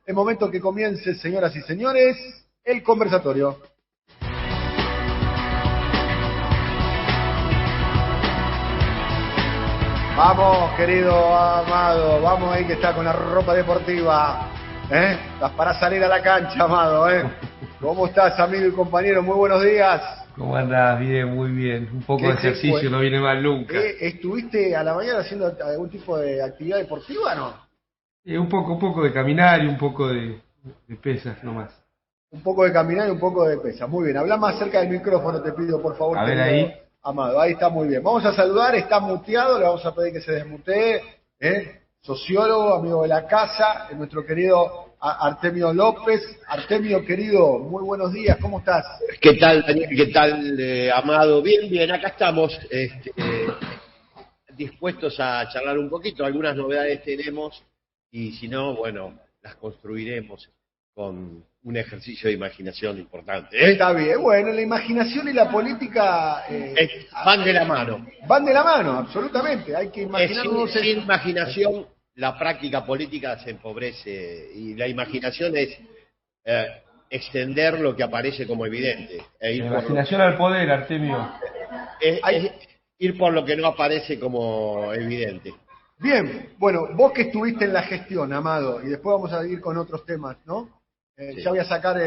Es momento que comience, señoras y señores, el conversatorio. Vamos, querido Amado, vamos ahí que está con la ropa deportiva. Estás para salir a la cancha, Amado. ¿Cómo estás, amigo y compañero? Muy buenos días. ¿Cómo andás? Bien, muy bien. Un poco de ejercicio no viene mal nunca. ¿Estuviste a la mañana haciendo algún tipo de actividad deportiva, no? Un poco de caminar y un poco de pesas nomás. Un poco de caminar y un poco de pesas. Muy bien, habla más cerca del micrófono, te pido, por favor. A ver ahí. Amado, ahí está muy bien. Vamos a saludar, está muteado, le vamos a pedir que se desmutee. Sociólogo, amigo de la casa, nuestro querido Artemio López. Artemio, querido, muy buenos días, ¿cómo estás? ¿Qué tal, Daniel? ¿Qué tal, Amado? Bien, acá estamos dispuestos a charlar un poquito. Algunas novedades tenemos y si no, bueno, las construiremos con un ejercicio de imaginación importante. Está bien, bueno, la imaginación y la política van de la mano. Van de la mano, absolutamente. Hay que imaginarnos. Sin imaginación, la práctica política se empobrece y la imaginación es extender lo que aparece como evidente. La imaginación al poder, Artemio. Es ir por lo que no aparece como evidente. Bien, bueno, vos que estuviste en la gestión, Amado, y después vamos a ir con otros temas, ¿no? Sí. Ya voy a sacar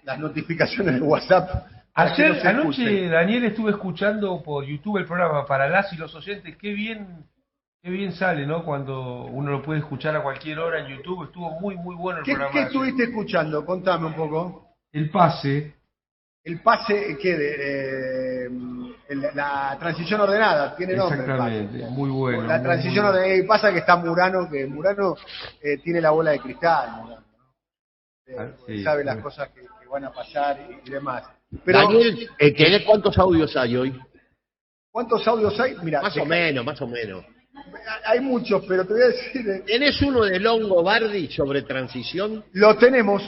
las notificaciones de WhatsApp. Anoche, Daniel, estuve escuchando por YouTube el programa para las y los oyentes. Qué bien sale, ¿no? Cuando uno lo puede escuchar a cualquier hora en YouTube. Estuvo muy bueno el programa. ¿Qué estuviste escuchando? Contame un poco. El pase. ¿El pase qué? La transición ordenada, tiene nombre. Exactamente, muy bueno. La transición ordenada, y pasa que está Murano, que Murano tiene la bola de cristal, Murano, ¿no? Sí, sabe las cosas que van a pasar y demás. Pero, Daniel, ¿tenés cuántos audios hay hoy? ¿Cuántos audios hay? Mira, más o menos. Hay muchos, pero te voy a decir... ¿Tenés uno de Longobardi sobre transición? Lo tenemos.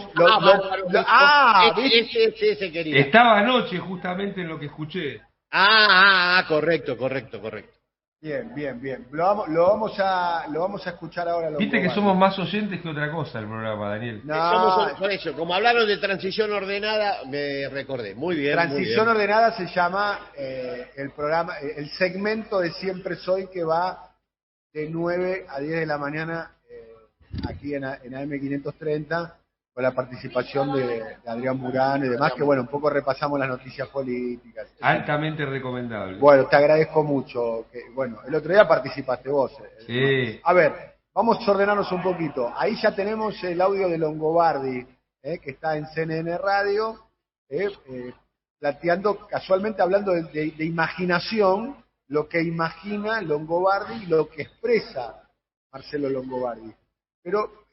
Ese querido. Estaba anoche justamente en lo que escuché. Correcto. Bien. Lo vamos a escuchar ahora. Viste que somos más oyentes que otra cosa el programa, Daniel. Somos por eso. Como hablaron de transición ordenada, me recordé. Muy bien. Transición ordenada se llama el programa, el segmento de Siempre Soy, que va de 9 a 10 de la mañana aquí en AM530, con la participación de Adrián Murano y demás, que bueno, un poco repasamos las noticias políticas. Altamente recomendable. Bueno, te agradezco mucho. Bueno, el otro día participaste vos. Sí. A ver, vamos a ordenarnos un poquito. Ahí ya tenemos el audio de Longobardi, que está en CNN Radio, planteando, casualmente hablando de imaginación, lo que imagina Longobardi y lo que expresa Marcelo Longobardi. Pero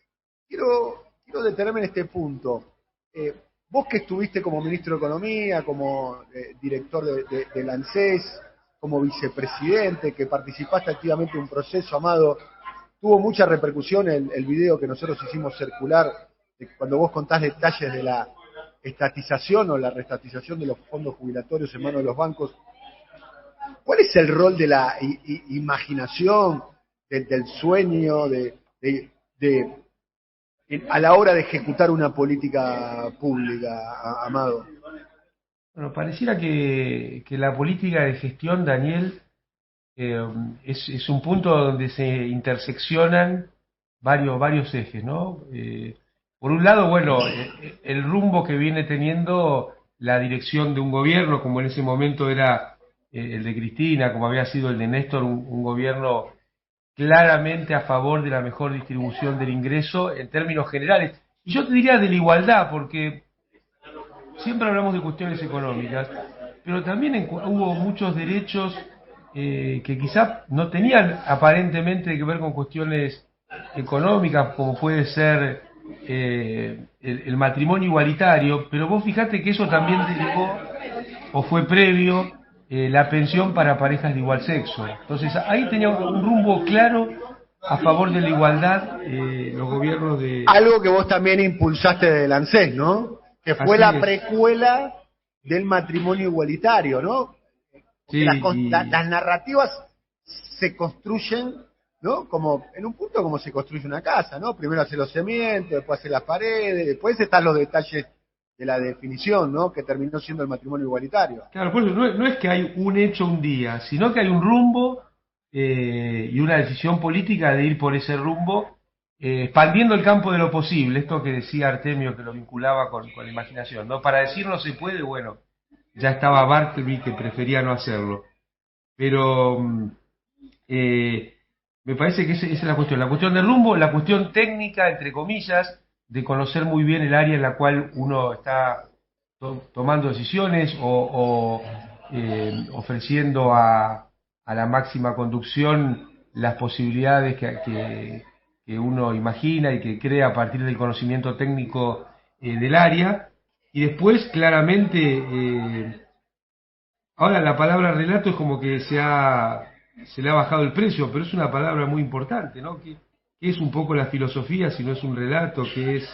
quiero detenerme en este punto. Vos que estuviste como ministro de Economía, como director del ANSES, como vicepresidente, que participaste activamente en un proceso, Amado, tuvo mucha repercusión el video que nosotros hicimos circular, cuando vos contás detalles de la estatización o la reestatización de los fondos jubilatorios en manos de los bancos. ¿Cuál es el rol de la imaginación, del sueño, a la hora de ejecutar una política pública, Amado? Bueno, pareciera que la política de gestión, Daniel, es un punto donde se interseccionan varios ejes, ¿no? Por un lado, bueno, el rumbo que viene teniendo la dirección de un gobierno, como en ese momento era el de Cristina, como había sido el de Néstor, un gobierno claramente a favor de la mejor distribución del ingreso en términos generales. Y yo te diría de la igualdad, porque siempre hablamos de cuestiones económicas, pero también hubo muchos derechos que quizá no tenían aparentemente que ver con cuestiones económicas, como puede ser el matrimonio igualitario, pero vos fijate que eso también derivó, o fue previo, la pensión para parejas de igual sexo. Entonces ahí tenía un rumbo claro a favor de la igualdad los gobiernos de... Algo que vos también impulsaste del ANSES, ¿no? Que fue la precuela del matrimonio igualitario, ¿no? Sí, las narrativas se construyen ¿no? Como en un punto como se construye una casa, ¿no? Primero hace los cimientos, después hace las paredes, después están los detalles de la definición, ¿no? Que terminó siendo el matrimonio igualitario. Claro, por eso no es que hay un hecho un día, sino que hay un rumbo y una decisión política de ir por ese rumbo, expandiendo el campo de lo posible, esto que decía Artemio, que lo vinculaba con la imaginación, ¿no? Para decir no se puede, bueno, ya estaba Bartleby que prefería no hacerlo. Pero me parece que esa es la cuestión del rumbo, la cuestión técnica, entre comillas, de conocer muy bien el área en la cual uno está tomando decisiones o ofreciendo a la máxima conducción las posibilidades que uno imagina y que crea a partir del conocimiento técnico del área. Y después, claramente, ahora la palabra relato es como que se le ha bajado el precio, pero es una palabra muy importante, ¿no? ¿Qué es un poco la filosofía si no es un relato? ¿Qué es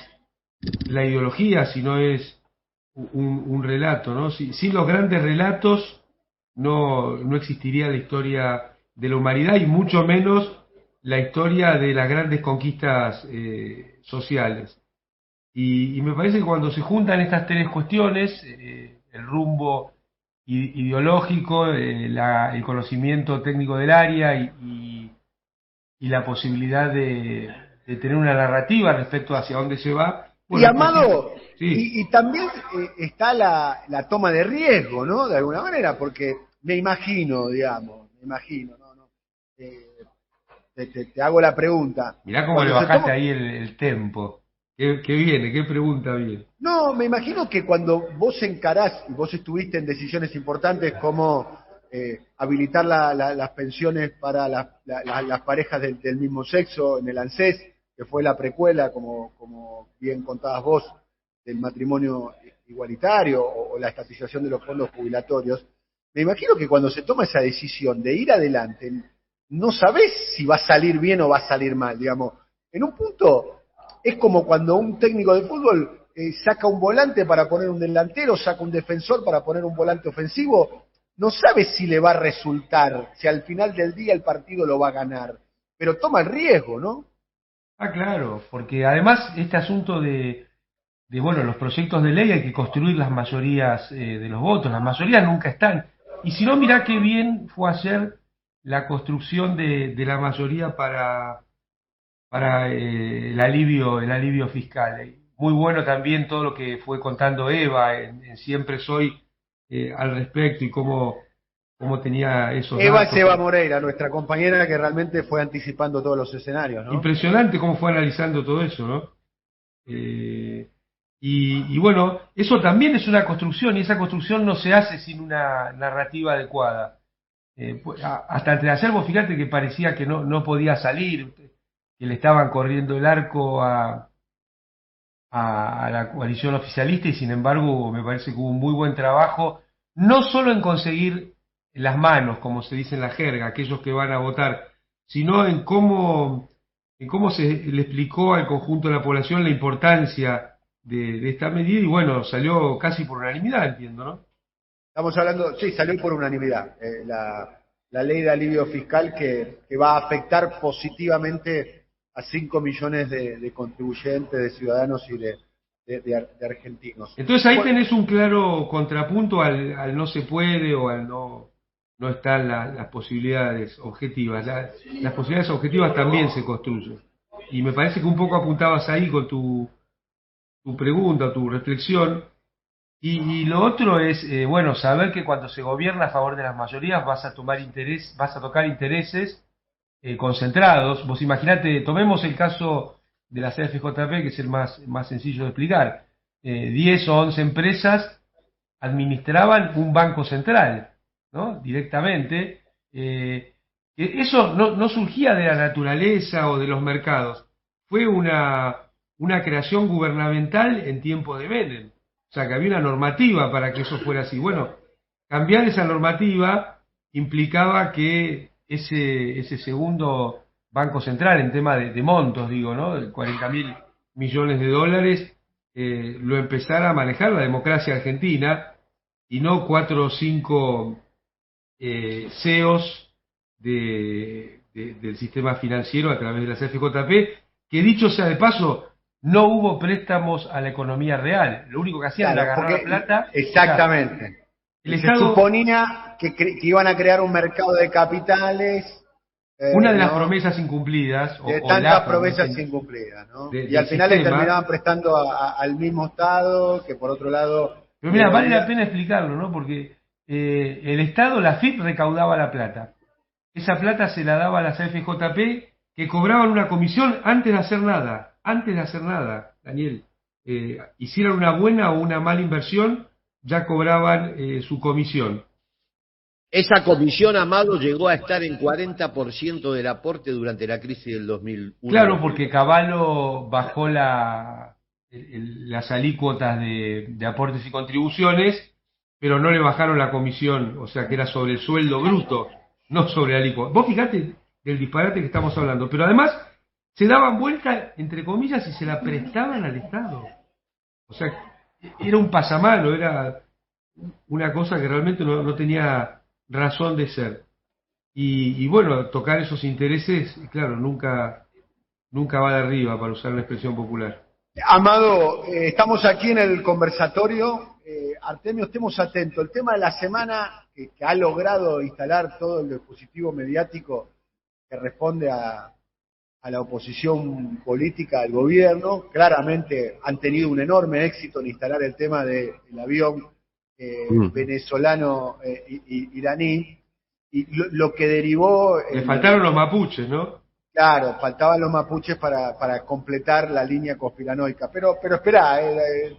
la ideología si no es un relato, ¿no? Sin los grandes relatos no existiría la historia de la humanidad y mucho menos la historia de las grandes conquistas sociales. Y me parece que cuando se juntan estas tres cuestiones, el rumbo ideológico, el conocimiento técnico del área y la posibilidad de tener una narrativa respecto hacia dónde se va. Bueno, y Amado, sí. y también está la toma de riesgo, ¿no? De alguna manera, porque me imagino, ¿no? Te hago la pregunta. Mirá cómo le bajaste ahí el tempo. ¿Qué viene? ¿Qué pregunta viene? No, me imagino que cuando vos encarás, y vos estuviste en decisiones importantes como habilitar las pensiones para las parejas del mismo sexo en el ANSES, que fue la precuela, como bien contabas vos, del matrimonio igualitario o la estatización de los fondos jubilatorios, me imagino que cuando se toma esa decisión de ir adelante, no sabés si va a salir bien o va a salir mal, digamos. En un punto es como cuando un técnico de fútbol saca un volante para poner un delantero, saca un defensor para poner un volante ofensivo, no sabe si le va a resultar, si al final del día el partido lo va a ganar, pero toma el riesgo, ¿no? Ah, claro, porque además este asunto bueno, los proyectos de ley hay que construir las mayorías de los votos, las mayorías nunca están. Y si no, mirá qué bien fue ayer la construcción de la mayoría para el alivio fiscal. Muy bueno también todo lo que fue contando Eva en Siempre Soy al respecto y cómo tenía esos Eva datos. es Eva Moreira, nuestra compañera que realmente fue anticipando todos los escenarios, ¿no? Impresionante cómo fue analizando todo eso, ¿no? Y bueno, eso también es una construcción y esa construcción no se hace sin una narrativa adecuada. Hasta entre acervo, fíjate que parecía que no podía salir, que le estaban corriendo el arco a la coalición oficialista y sin embargo me parece que hubo un muy buen trabajo, no solo en conseguir las manos, como se dice en la jerga, aquellos que van a votar, sino en cómo se le explicó al conjunto de la población la importancia de esta medida y bueno, salió casi por unanimidad, entiendo, ¿no? Estamos hablando, sí, salió por unanimidad, la ley de alivio fiscal que va a afectar positivamente a 5 millones de contribuyentes, de ciudadanos y de argentinos. Entonces ahí tenés un claro contrapunto al no se puede o al no están las posibilidades objetivas. Las posibilidades objetivas también se construyen. Y me parece que un poco apuntabas ahí con tu pregunta, tu reflexión. Y lo otro es, bueno, saber que cuando se gobierna a favor de las mayorías vas a tocar intereses concentrados. Vos imaginate, tomemos el caso de la CFJP, que es el más sencillo de explicar. 10 o 11 empresas administraban un banco central, ¿no? Directamente. Eso no surgía de la naturaleza o de los mercados. Fue una creación gubernamental en tiempo de Menem. O sea, que había una normativa para que eso fuera así. Bueno, cambiar esa normativa implicaba que ese segundo Banco Central, en tema de montos, digo, ¿no? De 40.000 millones de dólares, lo empezara a manejar la democracia argentina y no 4 o 5 CEOs de del sistema financiero a través de la CFJP, que dicho sea de paso, no hubo préstamos a la economía real. Lo único que hacían era agarrar la plata. Exactamente. O sea, el Se Estado, suponía que iban a crear un mercado de capitales. una de las ¿no? promesas incumplidas, De o tantas la promesas incumplidas, ¿no? Y del al final le sistema. terminaban prestando al mismo Estado, que por otro lado... Pero mira, vale la pena explicarlo, ¿no? Porque el Estado, la FIP, recaudaba la plata. Esa plata se la daba a las AFJP, que cobraban una comisión antes de hacer nada. Antes de hacer nada, Daniel. Hicieran una buena o una mala inversión, ya cobraban su comisión. Esa comisión, Amado, llegó a estar en 40% del aporte durante la crisis del 2001. Claro, porque Cavallo bajó las alícuotas de aportes y contribuciones, pero no le bajaron la comisión, o sea que era sobre el sueldo bruto, no sobre la alícuota. Vos fijate del disparate que estamos hablando, pero además se daban vuelta, entre comillas, y se la prestaban al Estado. O sea, era un pasamano, era una cosa que realmente no tenía razón de ser. Y bueno, tocar esos intereses, claro, nunca va de arriba, para usar la expresión popular. Amado, estamos aquí en el conversatorio. Artemio, estemos atentos. El tema de la semana que ha logrado instalar todo el dispositivo mediático que responde a la oposición política al gobierno. Claramente han tenido un enorme éxito en instalar el tema del avión venezolano iraní. Y lo que derivó... Le faltaron los mapuches, ¿no? Claro, faltaban los mapuches para completar la línea conspiranoica. Pero esperá,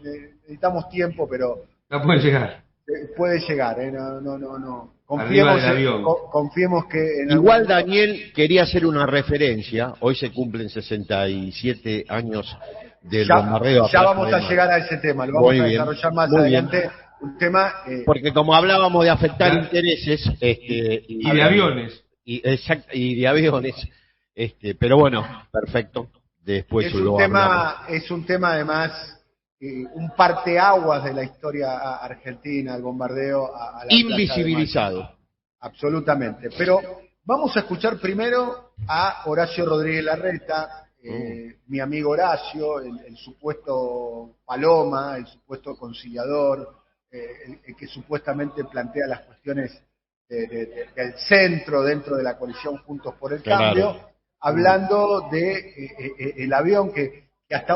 necesitamos tiempo, pero... No puede llegar. Puede llegar, no. Confiemos que... Igual Daniel quería hacer una referencia. Hoy se cumplen 67 años del bombardeo. Ya vamos a llegar a ese tema, lo vamos a desarrollar más adelante. Un tema... porque como hablábamos de afectar intereses... y de aviones. Y de aviones... pero bueno, perfecto. Después es un tema además, un parteaguas de la historia argentina, el bombardeo a la invisibilizado. Absolutamente. Pero vamos a escuchar primero a Horacio Rodríguez Larreta, mi amigo Horacio, el supuesto Paloma, el supuesto conciliador, el que supuestamente plantea las cuestiones del centro dentro de la coalición Juntos por el Cambio. Hablando de el avión que hasta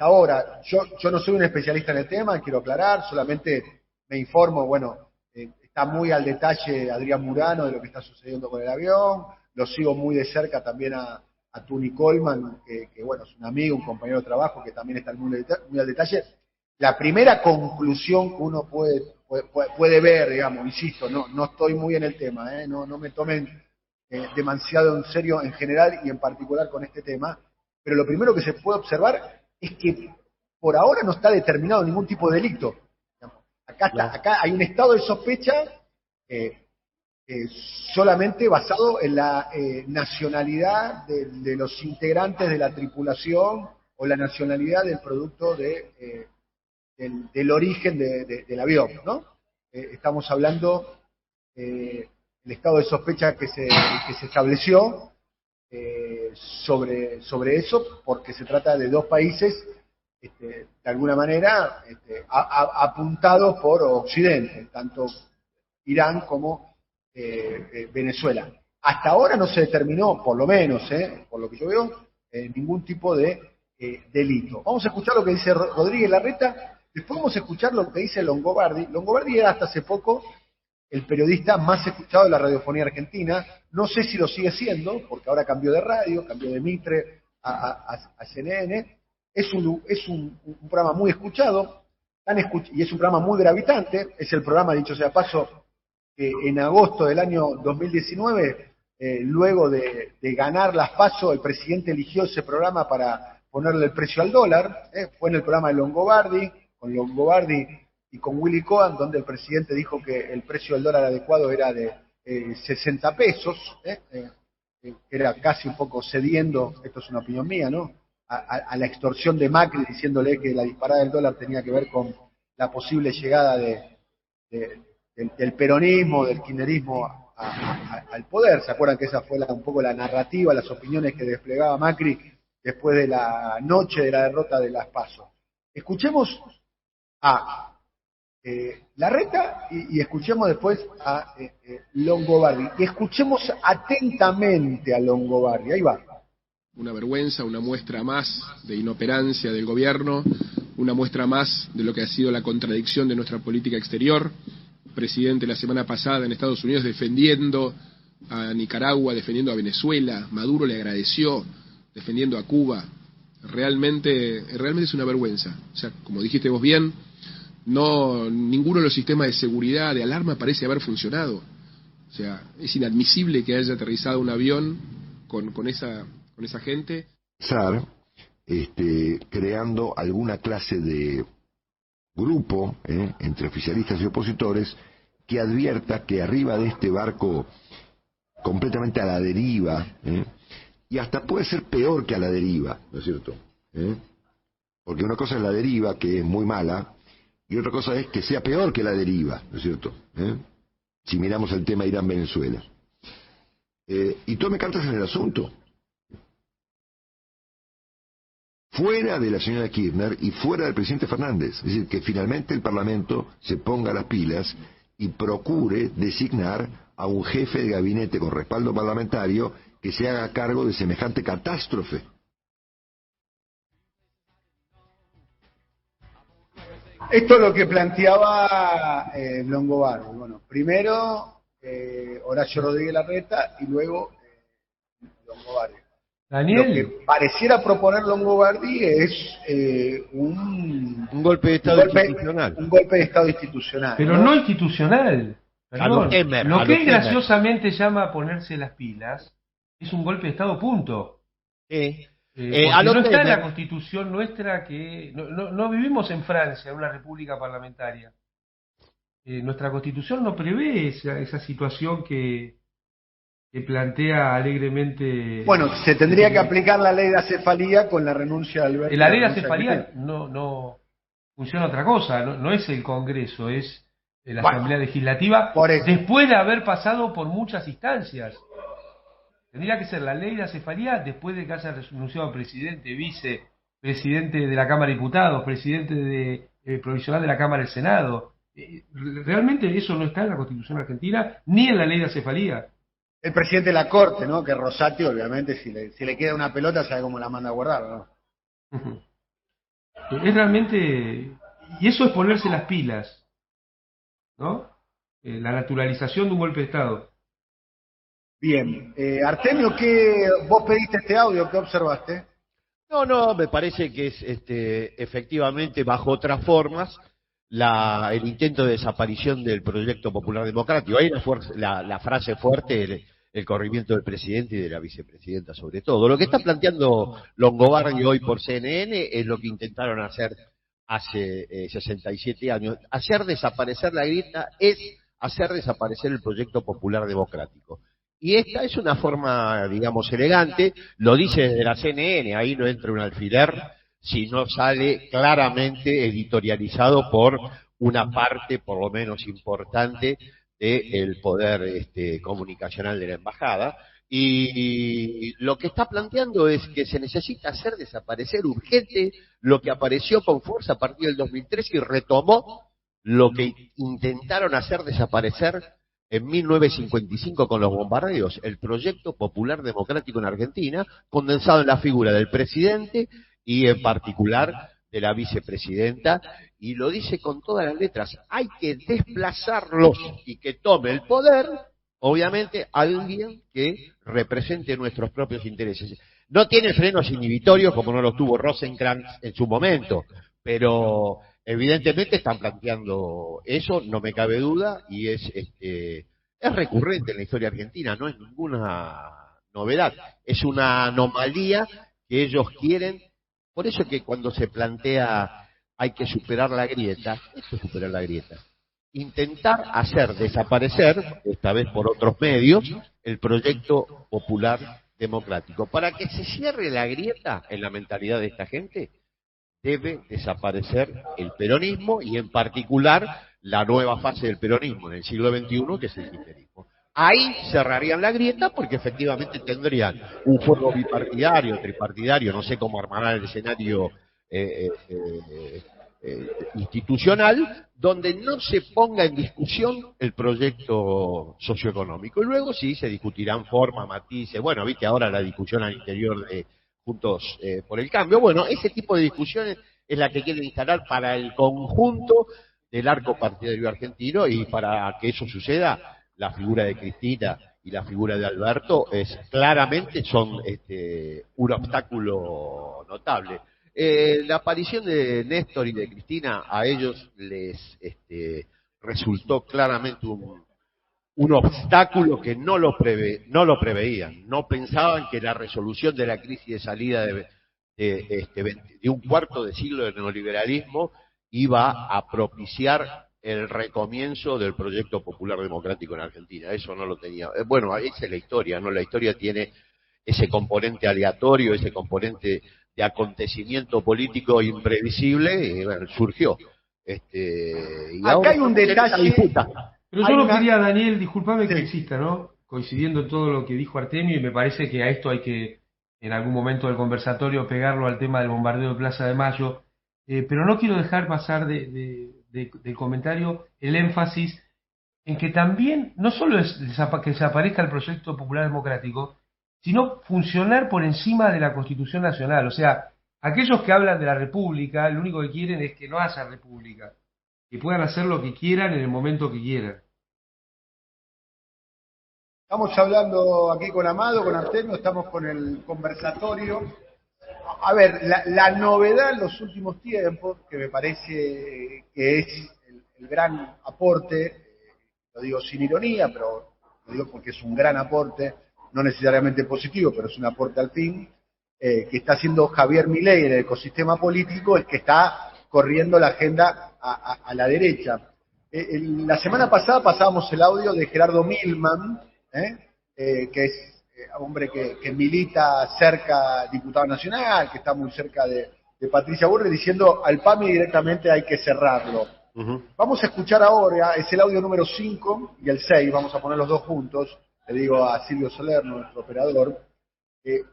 ahora, yo no soy un especialista en el tema, quiero aclarar, solamente me informo, bueno, está muy al detalle Adrián Murano de lo que está sucediendo con el avión, lo sigo muy de cerca también a Tuni Coleman, que bueno, es un amigo, un compañero de trabajo que también está muy al detalle. La primera conclusión que uno puede ver, digamos, insisto, no estoy muy en el tema, no me tomen demasiado en serio en general y en particular con este tema, pero lo primero que se puede observar es que por ahora no está determinado ningún tipo de delito. Acá hay un estado de sospecha solamente basado en la nacionalidad de los integrantes de la tripulación o la nacionalidad del producto del origen del avión, ¿no? Estamos hablando el estado de sospecha que se estableció sobre eso, porque se trata de dos países, de alguna manera, apuntados por Occidente, tanto Irán como Venezuela. Hasta ahora no se determinó, por lo menos, por lo que yo veo, ningún tipo de delito. Vamos a escuchar lo que dice Rodríguez Larreta, después vamos a escuchar lo que dice Longobardi. Longobardi era hasta hace poco el periodista más escuchado de la radiofonía argentina. No sé si lo sigue siendo, porque ahora cambió de radio, cambió de Mitre a CNN. Es un programa muy escuchado, y es un programa muy gravitante. Es el programa, dicho sea paso, que en agosto del año 2019, luego de ganar las PASO, el presidente eligió ese programa para ponerle el precio al dólar. Fue en el programa de Longobardi, con Longobardi y con Willy Cohen, donde el presidente dijo que el precio del dólar adecuado era de 60 pesos, era casi un poco cediendo, esto es una opinión mía, ¿no?, a la extorsión de Macri, diciéndole que la disparada del dólar tenía que ver con la posible llegada del peronismo, del kirchnerismo al poder. ¿Se acuerdan que esa fue un poco la narrativa, las opiniones que desplegaba Macri después de la noche de la derrota de las PASO? Escuchemos a Larreta y escuchemos después a Longobardi. Y escuchemos atentamente a Longobardi. Ahí va. Una vergüenza, una muestra más de inoperancia del gobierno, una muestra más de lo que ha sido la contradicción de nuestra política exterior. El presidente la semana pasada en Estados Unidos defendiendo a Nicaragua, defendiendo a Venezuela, Maduro le agradeció, defendiendo a Cuba. Realmente es una vergüenza. O sea, como dijiste vos bien, ninguno de los sistemas de seguridad, de alarma parece haber funcionado. O sea, es inadmisible que haya aterrizado un avión con esa gente. Creando alguna clase de grupo entre oficialistas y opositores que advierta que arriba de este barco completamente a la deriva, y hasta puede ser peor que a la deriva, ¿no es cierto? Porque una cosa es la deriva, que es muy mala, y otra cosa es que sea peor que la deriva, ¿no es cierto? Si miramos el tema Irán-Venezuela. Y tome cartas en el asunto. Fuera de la señora Kirchner y fuera del presidente Fernández. Es decir, que finalmente el Parlamento se ponga las pilas y procure designar a un jefe de gabinete con respaldo parlamentario que se haga cargo de semejante catástrofe. Esto es lo que planteaba Longobardi. Bueno, primero Horacio Rodríguez Larreta y luego Longobardi. Daniel. Lo que pareciera proponer Longobardi es un golpe de Estado institucional. Un golpe de Estado institucional. Pero no institucional. Perdón. Lo que él Temer. graciosamente llama ponerse las pilas es un golpe de Estado, punto. Porque no está en la Constitución nuestra, que no vivimos en Francia, en una república parlamentaria. Nuestra Constitución no prevé esa situación que plantea alegremente. Bueno, se tendría que aplicar la ley de acefalía con la renuncia de Alberto. La ley de acefalía no funciona otra cosa, no es el Congreso, es la Asamblea Legislativa, después de haber pasado por muchas instancias. Tendría que ser la ley de acefalía después de que haya renunciado presidente, vicepresidente de la Cámara de Diputados, presidente provisional de la Cámara del Senado. Realmente eso no está en la Constitución argentina ni en la ley de acefalía. El presidente de la Corte, ¿no? Que Rosati, obviamente, si le queda una pelota, sabe cómo la manda a guardar, ¿no? Es realmente. Y eso es ponerse las pilas, ¿no? La naturalización de un golpe de Estado. Bien. Artemio, vos pediste este audio, ¿qué observaste? No, me parece que es efectivamente bajo otras formas el intento de desaparición del proyecto popular democrático. Hay la frase fuerte, el corrimiento del presidente y de la vicepresidenta sobre todo. Lo que está planteando Longobardi hoy por CNN es lo que intentaron hacer hace 67 años. Hacer desaparecer la grieta es hacer desaparecer el proyecto popular democrático. Y esta es una forma, digamos, elegante, lo dice desde la CNN, ahí no entra un alfiler, si no sale claramente editorializado por una parte, por lo menos importante, del poder comunicacional de la embajada. Y lo que está planteando es que se necesita hacer desaparecer urgente lo que apareció con fuerza a partir del 2003 y retomó lo que intentaron hacer desaparecer en 1955 con los bombardeos, el proyecto popular democrático en Argentina, condensado en la figura del presidente y en particular de la vicepresidenta, y lo dice con todas las letras, hay que desplazarlos y que tome el poder, obviamente, alguien que represente nuestros propios intereses. No tiene frenos inhibitorios como no los tuvo Rosenkrantz en su momento, pero evidentemente están planteando eso, no me cabe duda, y es recurrente en la historia argentina, no es ninguna novedad, es una anomalía que ellos quieren. Por eso que cuando se plantea hay que superar la grieta, esto es superar la grieta. Intentar hacer desaparecer, esta vez por otros medios, el proyecto popular democrático. Para que se cierre la grieta en la mentalidad de esta gente, debe desaparecer el peronismo y en particular la nueva fase del peronismo en el siglo XXI, que es el kirchnerismo. ahí cerrarían la grieta porque efectivamente tendrían un fuego bipartidario, tripartidario, no sé cómo armarán el escenario institucional, donde no se ponga en discusión el proyecto socioeconómico. Y luego sí se discutirán formas, matices, bueno, viste ahora la discusión al interior de Juntos por el Cambio. Bueno, ese tipo de discusiones es la que quiere instalar para el conjunto del arco partidario argentino, y para que eso suceda, la figura de Cristina y la figura de Alberto claramente son un obstáculo notable. La aparición de Néstor y de Cristina a ellos les resultó claramente un obstáculo que no lo preveían, no pensaban que la resolución de la crisis de salida de un cuarto de siglo de neoliberalismo iba a propiciar el recomienzo del proyecto popular democrático en Argentina. Eso no lo tenía. Bueno, esa es la historia, ¿no? La historia tiene ese componente aleatorio, ese componente de acontecimiento político imprevisible, y bueno, surgió. Y acá hay un detalle. Disputa. Pero yo no quería, Daniel, discúlpame que insista, ¿no? Coincidiendo en todo lo que dijo Artemio, y me parece que a esto hay que, en algún momento del conversatorio, pegarlo al tema del bombardeo de Plaza de Mayo, pero no quiero dejar pasar del comentario el énfasis en que también no solo es que desaparezca el proyecto popular democrático, sino funcionar por encima de la Constitución Nacional. O sea, aquellos que hablan de la República, lo único que quieren es que no haya República, que puedan hacer lo que quieran en el momento que quieran. Estamos hablando aquí con Amado, con Artemio, estamos con el conversatorio. A ver, la novedad en los últimos tiempos, que me parece que es el gran aporte, lo digo sin ironía, pero lo digo porque es un gran aporte, no necesariamente positivo, pero es un aporte al fin, que está haciendo Javier Milei en el ecosistema político, es que está corriendo la agenda a la derecha. La semana pasada pasábamos el audio de Gerardo Milman, que es hombre que milita cerca, diputado nacional, que está muy cerca de Patricia Bullrich, diciendo al PAMI directamente hay que cerrarlo. Vamos a escuchar ahora, es el audio número 5 y el 6, vamos a poner los dos juntos, le digo a Silvio Soler, nuestro operador,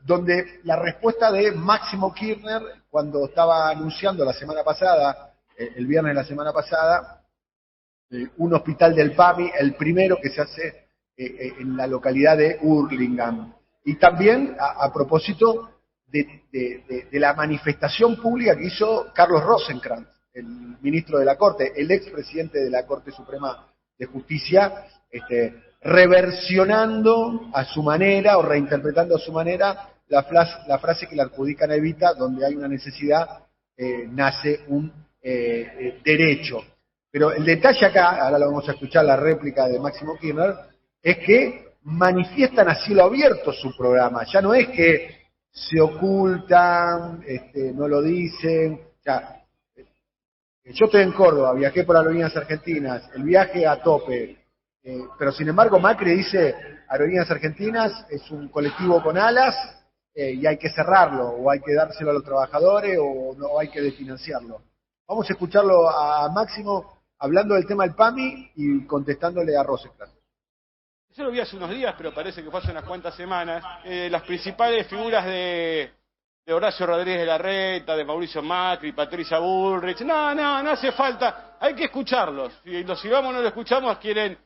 donde la respuesta de Máximo Kirchner, cuando estaba anunciando la semana pasada, el viernes de la semana pasada, un hospital del PAMI, el primero que se hace en la localidad de Hurlingham. Y también a propósito de la manifestación pública que hizo Carlos Rosenkrantz, el ministro de la Corte, el expresidente de la Corte Suprema de Justicia, reversionando a su manera o reinterpretando a su manera la frase que le adjudican a Evita, donde hay una necesidad, nace un derecho. Pero el detalle acá, ahora lo vamos a escuchar la réplica de Máximo Kirchner, es que manifiestan a cielo abierto su programa. Ya no es que se ocultan, no lo dicen. Ya, yo estoy en Córdoba, viajé por Aerolíneas Argentinas, el viaje a tope. Pero sin embargo Macri dice, Aerolíneas Argentinas es un colectivo con alas y hay que cerrarlo, o hay que dárselo a los trabajadores, o no hay que desfinanciarlo. Vamos a escucharlo a Máximo hablando del tema del PAMI y contestándole a Rosenkrantz. Yo lo vi hace unos días, pero parece que fue hace unas cuantas semanas. Las principales figuras de Horacio Rodríguez Larreta, de Mauricio Macri, Patricia Bullrich. No hace falta. Hay que escucharlos. Si los sigamos o no lo escuchamos, tienen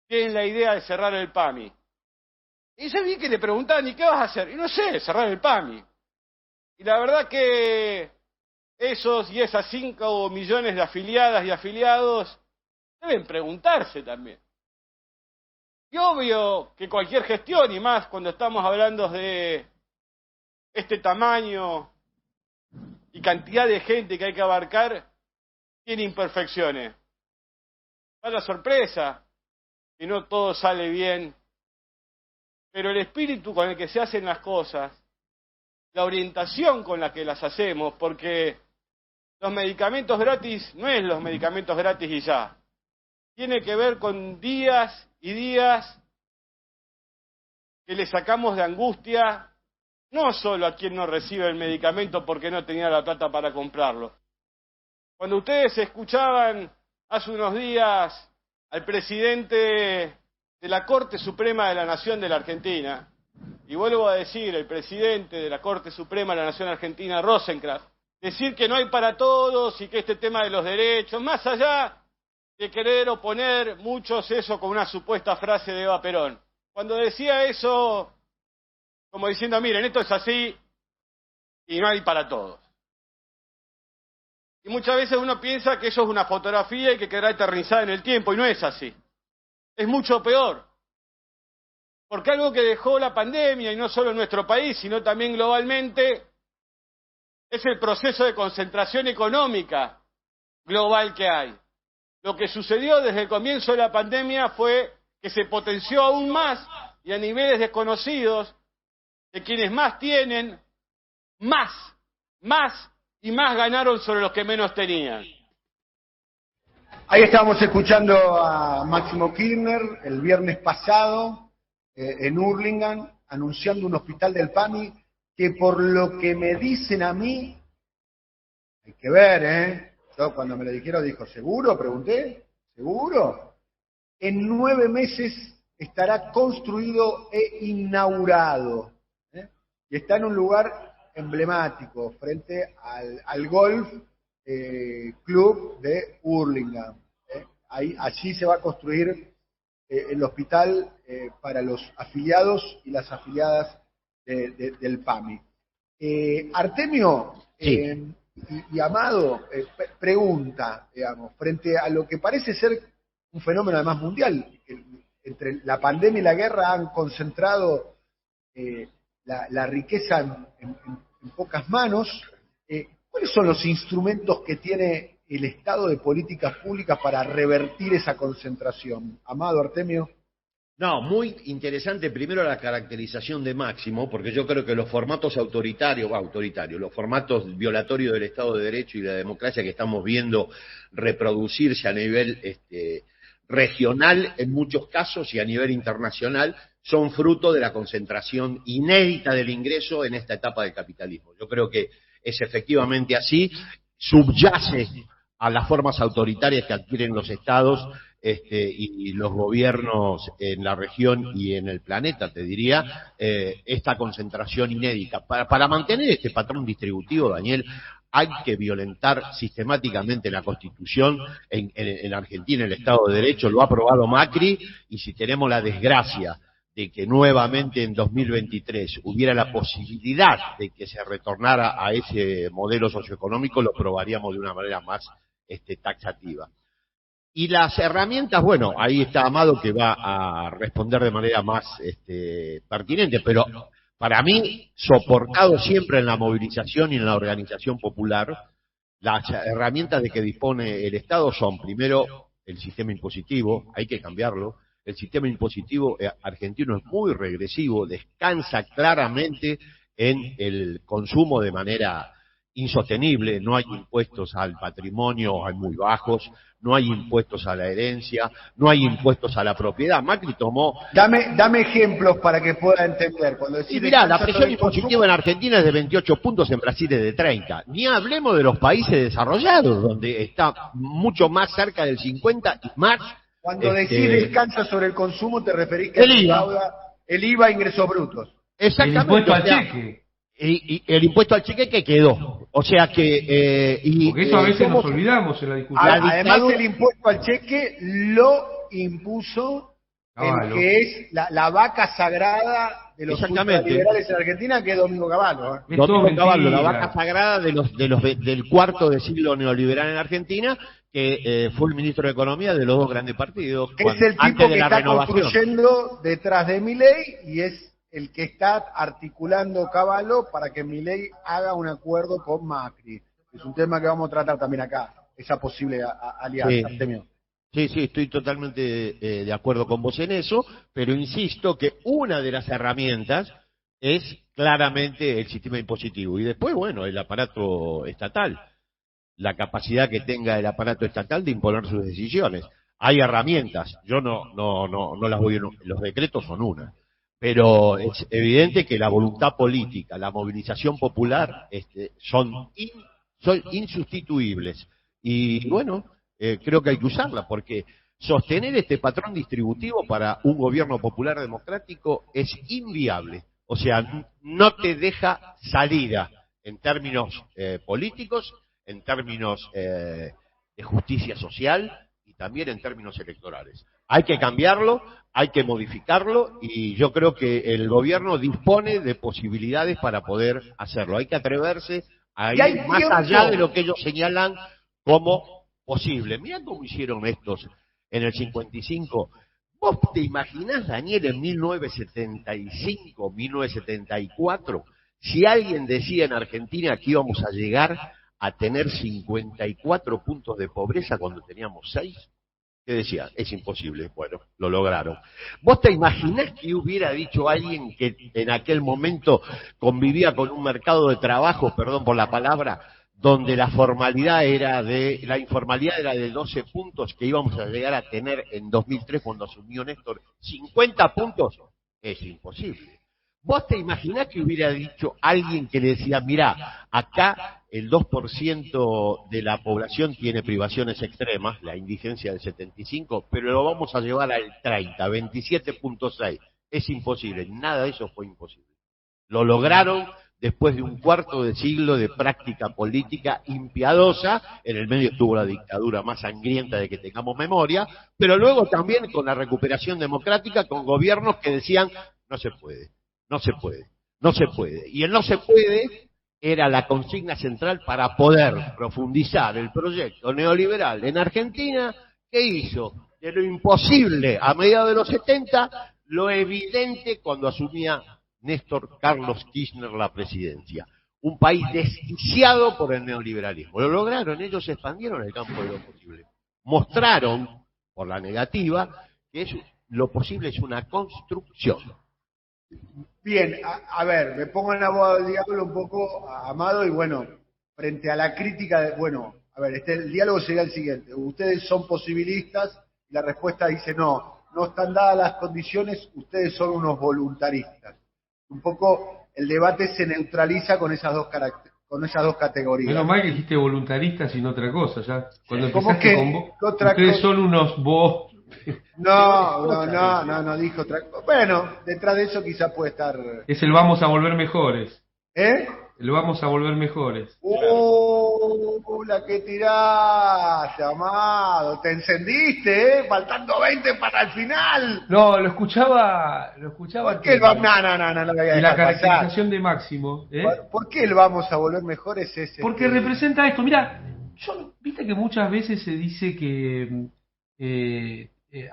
la idea de cerrar el PAMI. Y yo vi que le preguntaban, ¿y qué vas a hacer? Y no sé, cerrar el PAMI. Y la verdad que esos y esas 5 millones de afiliadas y afiliados deben preguntarse también. Y obvio que cualquier gestión, y más cuando estamos hablando de este tamaño y cantidad de gente que hay que abarcar, tiene imperfecciones. Vaya sorpresa si no todo sale bien. Pero el espíritu con el que se hacen las cosas, la orientación con la que las hacemos, porque los medicamentos gratis no es los medicamentos gratis y ya. Tiene que ver con días y días que le sacamos de angustia, no solo a quien no recibe el medicamento porque no tenía la plata para comprarlo. Cuando ustedes escuchaban hace unos días al presidente de la Corte Suprema de la Nación de la Argentina, y vuelvo a decir, el presidente de la Corte Suprema de la Nación Argentina, Rosenkrantz, decir que no hay para todos y que este tema de los derechos, más allá de querer oponer muchos eso con una supuesta frase de Eva Perón. Cuando decía eso, como diciendo, miren, esto es así y no hay para todos. Y muchas veces uno piensa que eso es una fotografía y que quedará eternizada en el tiempo, y no es así. Es mucho peor. Porque algo que dejó la pandemia, y no solo en nuestro país, sino también globalmente, es el proceso de concentración económica global que hay. Lo que sucedió desde el comienzo de la pandemia fue que se potenció aún más y a niveles desconocidos de quienes más tienen, más y más ganaron sobre los que menos tenían. Ahí estábamos escuchando a Máximo Kirchner el viernes pasado en Hurlingham, anunciando un hospital del PAMI que por lo que me dicen a mí, hay que ver, Yo cuando me lo dijeron dijo, ¿seguro? Pregunté, ¿seguro? En 9 meses estará construido e inaugurado. Y está en un lugar emblemático, frente al golf club de Hurlingham. Allí se va a construir el hospital para los afiliados y las afiliadas del PAMI. Artemio Sí. y Amado pregunta, digamos, frente a lo que parece ser un fenómeno además mundial, entre la pandemia y la guerra han concentrado la riqueza en pocas manos. ¿Cuáles son los instrumentos que tiene el Estado de políticas públicas para revertir esa concentración? Amado, Artemio. No, muy interesante primero la caracterización de Máximo, porque yo creo que los formatos autoritarios, los formatos violatorios del Estado de Derecho y la democracia que estamos viendo reproducirse a nivel regional en muchos casos y a nivel internacional, son fruto de la concentración inédita del ingreso en esta etapa del capitalismo. Yo creo que es efectivamente así, subyace a las formas autoritarias que adquieren los estados y los gobiernos en la región y en el planeta, te diría, esta concentración inédita. Para mantener este patrón distributivo, Daniel, hay que violentar sistemáticamente la Constitución. En Argentina el Estado de Derecho lo ha aprobado Macri, y si tenemos la desgracia de que nuevamente en 2023 hubiera la posibilidad de que se retornara a ese modelo socioeconómico, lo probaríamos de una manera más taxativa. Y las herramientas, bueno, ahí está Amado que va a responder de manera más pertinente, pero para mí, soportado siempre en la movilización y en la organización popular, las herramientas de que dispone el Estado son, primero, el sistema impositivo, hay que cambiarlo. El sistema impositivo argentino es muy regresivo, descansa claramente en el consumo de manera insostenible. No hay impuestos al patrimonio, hay muy bajos, no hay impuestos a la herencia, no hay impuestos a la propiedad. Macri tomó... Dame ejemplos para que pueda entender. Cuando Sí, mirá, la presión impositiva en Argentina es de 28 puntos, en Brasil es de 30. Ni hablemos de los países desarrollados, donde está mucho más cerca del 50 y más. Cuando decís descansa sobre el consumo, te referís que el IVA ingresos brutos. Exactamente. El impuesto al cheque. Y el impuesto al cheque que quedó. O sea que... Porque eso a veces nos olvidamos en la discusión. Además, el impuesto al cheque lo impuso el que es la vaca sagrada de los liberales en Argentina, que es Domingo Cavallo. Domingo Cavallo, la vaca sagrada del cuarto de siglo neoliberal en Argentina, que fue el ministro de Economía de los dos grandes partidos. Es el tipo que está construyendo detrás de Milei y es el que está articulando Cavallo para que Milei haga un acuerdo con Macri. Es un tema que vamos a tratar también acá, esa posible alianza. Sí, estoy totalmente de acuerdo con vos en eso, pero insisto que una de las herramientas es claramente el sistema impositivo. Y después, bueno, el aparato estatal, la capacidad que tenga el aparato estatal de imponer sus decisiones. Hay herramientas, yo no las voy, los decretos son una. Pero es evidente que la voluntad política, la movilización popular son insustituibles. Y bueno, creo que hay que usarla, porque Sostener este patrón distributivo para un gobierno popular democrático es inviable. O sea, no te deja salida en términos políticos, en términos de justicia social y también en términos electorales. Hay que cambiarlo, hay que modificarlo y yo creo que el gobierno dispone de posibilidades para poder hacerlo. Hay que atreverse a ir más allá de lo que ellos señalan como posible. Mirá cómo hicieron estos en el 55. ¿Vos te imaginás, Daniel, en 1975, 1974, si alguien decía en Argentina que íbamos a llegar a tener 54 puntos de pobreza cuando teníamos 6? ¿Qué decía? Es imposible. Bueno, lo lograron. ¿Vos te imaginás que hubiera dicho alguien que en aquel momento convivía con un mercado de trabajo, perdón por la palabra, donde la informalidad era de 12 puntos que íbamos a llegar a tener en 2003 cuando asumió Néstor? 50 puntos es imposible. ¿Vos te imaginás que hubiera dicho alguien que le decía, mirá, acá el 2% de la población tiene privaciones extremas, la indigencia del 75, pero lo vamos a llevar al 30, 27.6? Es imposible, nada de eso fue imposible. Lo lograron después de un cuarto de siglo de práctica política impiadosa. En el medio estuvo la dictadura más sangrienta de que tengamos memoria, pero luego también con la recuperación democrática, con gobiernos que decían, no se puede. No se puede, no se puede. Y el no se puede era la consigna central para poder profundizar el proyecto neoliberal en Argentina. ¿Qué hizo? De lo imposible a mediados de los 70, lo evidente cuando asumía Néstor Carlos Kirchner la presidencia. Un país desquiciado por el neoliberalismo. Lo lograron, ellos expandieron el campo de lo posible. Mostraron, por la negativa, que lo posible es una construcción. Bien, a ver, me pongo en la voz del diablo un poco, Amado, y bueno, frente a la crítica, a ver, el diálogo sería el siguiente: ustedes son posibilistas, y la respuesta dice no están dadas las condiciones, ustedes son unos voluntaristas. Un poco el debate se neutraliza con esas dos categorías. Menos mal que dijiste voluntaristas y no otra cosa, ya. Cuando ¿Cómo empezaste que? con vos, ustedes son unos vos. No, dijo otra cosa. Bueno, detrás de eso quizá puede estar... Es el vamos a volver mejores. ¿Eh? El vamos a volver mejores. La que tiraste, Amado. Te encendiste, Faltando 20 para el final. No, lo escuchaba. ¿Por qué el vamos? No lo voy a dejar y la pasar. caracterización de Máximo. ¿Por qué el vamos a volver mejores es ese? Porque representa esto. Mira, viste que muchas veces se dice que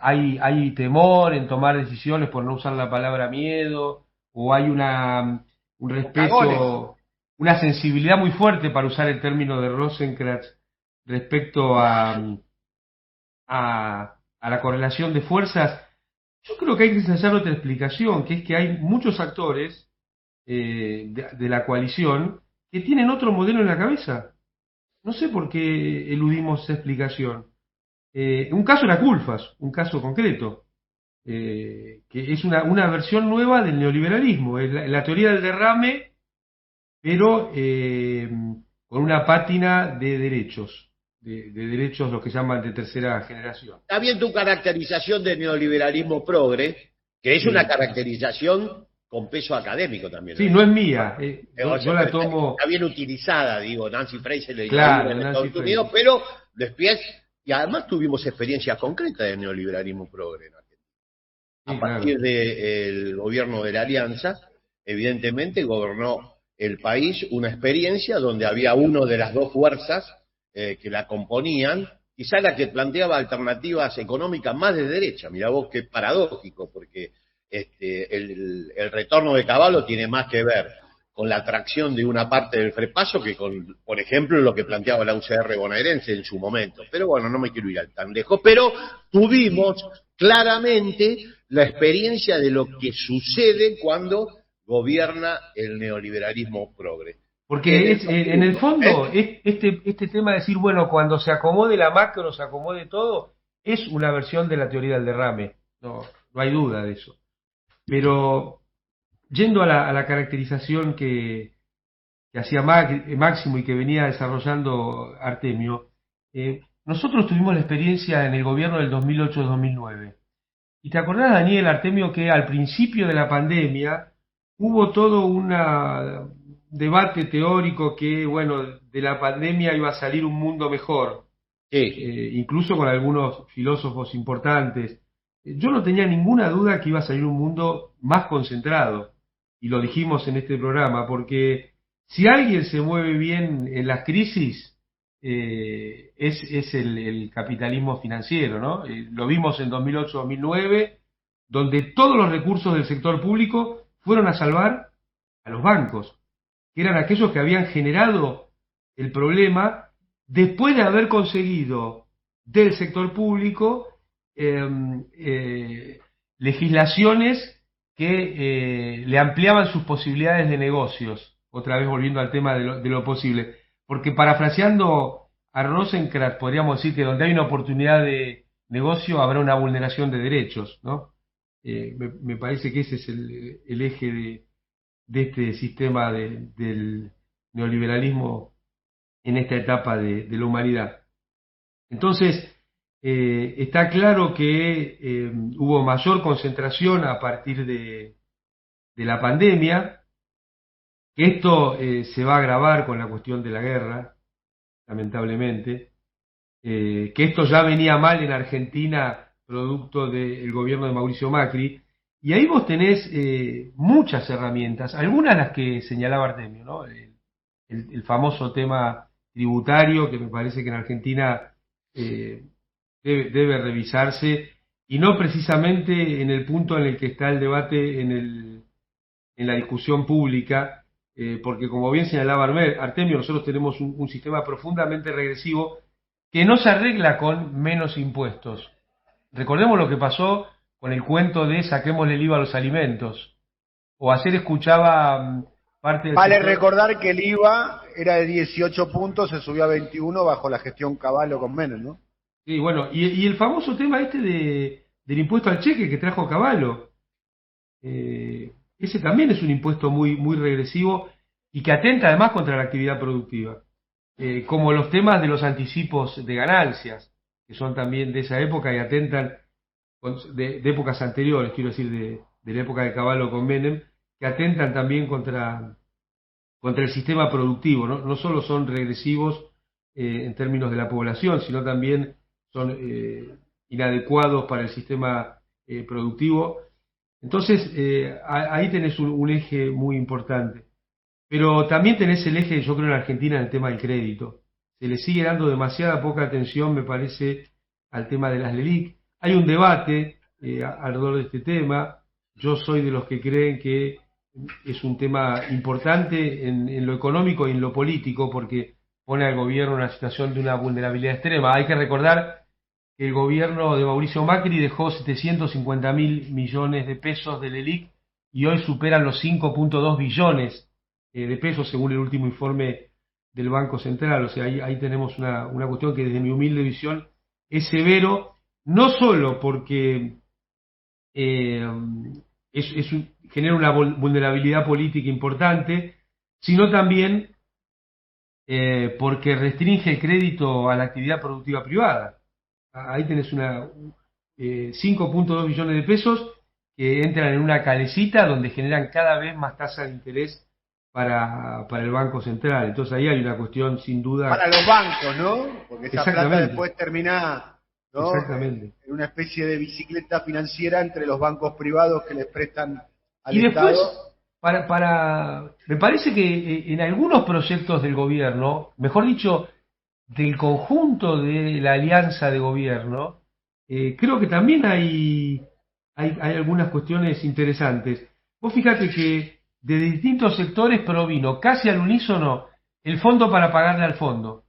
hay temor en tomar decisiones por no usar la palabra miedo, o hay un respeto, una sensibilidad muy fuerte, para usar el término de Rosenkrantz, respecto a la correlación de fuerzas. Yo creo que hay que ensayar otra explicación, que es que hay muchos actores de la coalición que tienen otro modelo en la cabeza. No sé por qué eludimos esa explicación. Un caso era Culfas, un caso concreto, que es una versión nueva del neoliberalismo, es la teoría del derrame, pero con una pátina de derechos, de derechos los que llaman de tercera generación. Está bien tu caracterización de neoliberalismo progre, que es una caracterización con peso académico también. Sí, no es mía, yo la tomo... Está bien utilizada, digo, Nancy Fraser le claro, en Estados Unidos, pero después... Y además tuvimos experiencias concretas de neoliberalismo progre en Argentina. A partir del gobierno de la Alianza, evidentemente gobernó el país una experiencia donde había una de las dos fuerzas que la componían, quizá la que planteaba alternativas económicas más de derecha. Mirá vos qué paradójico, porque el retorno de Cavallo tiene más que ver con la atracción de una parte del FREPASO que con, por ejemplo, lo que planteaba la UCR bonaerense en su momento. Pero bueno, no me quiero ir tan lejos. Pero tuvimos claramente la experiencia de lo que sucede cuando gobierna el neoliberalismo progre. Porque en el fondo, este tema de decir, bueno, cuando se acomode la macro, se acomode todo, es una versión de la teoría del derrame. No hay duda de eso. Pero... yendo a la caracterización que hacía Máximo y que venía desarrollando Artemio, nosotros tuvimos la experiencia en el gobierno del 2008-2009. Y te acordás, Daniel, Artemio, que al principio de la pandemia hubo todo un debate teórico que, bueno, de la pandemia iba a salir un mundo mejor, Sí, incluso con algunos filósofos importantes. Yo no tenía ninguna duda que iba a salir un mundo más concentrado, y lo dijimos en este programa, porque si alguien se mueve bien en las crisis, es el capitalismo financiero, ¿no? Lo vimos en 2008-2009, donde todos los recursos del sector público fueron a salvar a los bancos, que eran aquellos que habían generado el problema después de haber conseguido del sector público legislaciones que le ampliaban sus posibilidades de negocios, otra vez volviendo al tema de lo posible. Porque parafraseando a Rosenkranz, podríamos decir que donde hay una oportunidad de negocio habrá una vulneración de derechos, ¿no? Me parece que ese es el eje de este sistema del neoliberalismo en esta etapa de la humanidad. Entonces, está claro que hubo mayor concentración a partir de la pandemia. Esto se va a agravar con la cuestión de la guerra, lamentablemente. Que esto ya venía mal en Argentina, producto del gobierno de Mauricio Macri. Y ahí vos tenés muchas herramientas, algunas las que señalaba Artemio, ¿no? El famoso tema tributario, que me parece que en Argentina debe revisarse, y no precisamente en el punto en el que está el debate en la discusión pública, porque como bien señalaba Artemio, nosotros tenemos un sistema profundamente regresivo que no se arregla con menos impuestos. Recordemos lo que pasó con el cuento de saquémosle el IVA a los alimentos. O ayer escuchaba parte del Vale sector. recordar que el IVA era de 18 puntos, se subió a 21 bajo la gestión Caballo con Menem, ¿no? Sí, bueno, y el famoso tema este del impuesto al cheque que trajo Caballo. Ese también es un impuesto muy, muy regresivo y que atenta además contra la actividad productiva. Como los temas de los anticipos de ganancias, que son también de esa época y atentan, de épocas anteriores, quiero decir, de la época de Caballo con Menem, que atentan también contra el sistema productivo, ¿no? No solo son regresivos en términos de la población, sino también son inadecuados para el sistema productivo. Entonces, ahí tenés un eje muy importante. Pero también tenés el eje, yo creo, en Argentina, en el tema del crédito. Se le sigue dando demasiada poca atención, me parece, al tema de las LELIQ. Hay un debate alrededor de este tema. Yo soy de los que creen que es un tema importante en lo económico y en lo político, porque pone al gobierno en una situación de una vulnerabilidad extrema. Hay que recordar que el gobierno de Mauricio Macri dejó 750.000 millones de pesos de LELIQ y hoy superan los 5.2 billones de pesos según el último informe del Banco Central. O sea, ahí tenemos una cuestión que desde mi humilde visión es severo, no solo porque genera una vulnerabilidad política importante, sino también porque restringe el crédito a la actividad productiva privada. Ahí tenés 5.2 billones de pesos que entran en una calecita donde generan cada vez más tasas de interés para el Banco Central. Entonces ahí hay una cuestión sin duda. Para los bancos, ¿no? Porque esa plata Exactamente. después termina, ¿no?, Exactamente. en una especie de bicicleta financiera entre los bancos privados que les prestan al Y después, Estado. me parece que en algunos proyectos del gobierno, mejor dicho, del conjunto de la alianza de gobierno, creo que también hay algunas cuestiones interesantes. Vos fíjate que de distintos sectores provino casi al unísono el fondo para pagarle al fondo.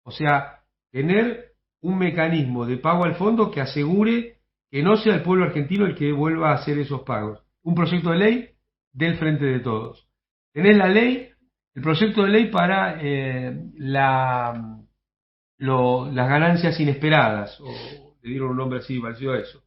O sea, tener un mecanismo de pago al fondo que asegure que no sea el pueblo argentino el que vuelva a hacer esos pagos. Un proyecto de ley del Frente de Todos. Tenés la ley, el proyecto de ley para las ganancias inesperadas, o le dieron un nombre así parecido a eso.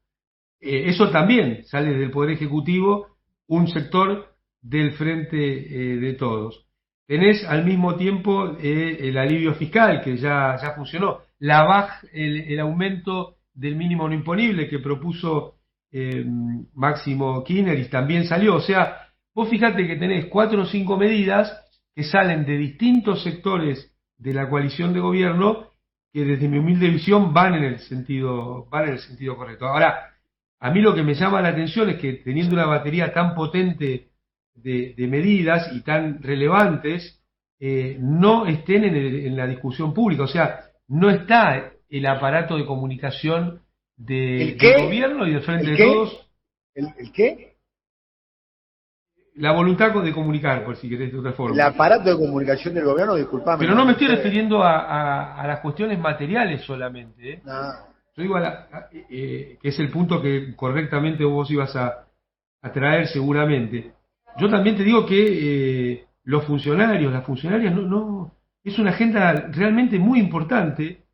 Eso también sale del Poder Ejecutivo, un sector del Frente de Todos. Tenés al mismo tiempo el alivio fiscal, que ya funcionó. el aumento del mínimo no imponible que propuso Máximo Kirchner y también salió. O sea, vos fíjate que tenés 4 o 5 medidas que salen de distintos sectores de la coalición de gobierno que desde mi humilde visión van en el sentido correcto. Ahora, a mí lo que me llama la atención es que teniendo una batería tan potente de medidas y tan relevantes, no estén en la discusión pública. O sea, no está el aparato de comunicación del gobierno y del Frente de Todos. ¿El qué? La voluntad de comunicar, por si querés de otra forma. El aparato de comunicación del gobierno, disculpame. Pero no me estoy refiriendo a las cuestiones materiales solamente. No. Yo digo que es el punto que correctamente vos ibas a traer seguramente. Yo también te digo que los funcionarios, las funcionarias, no es una agenda realmente muy importante,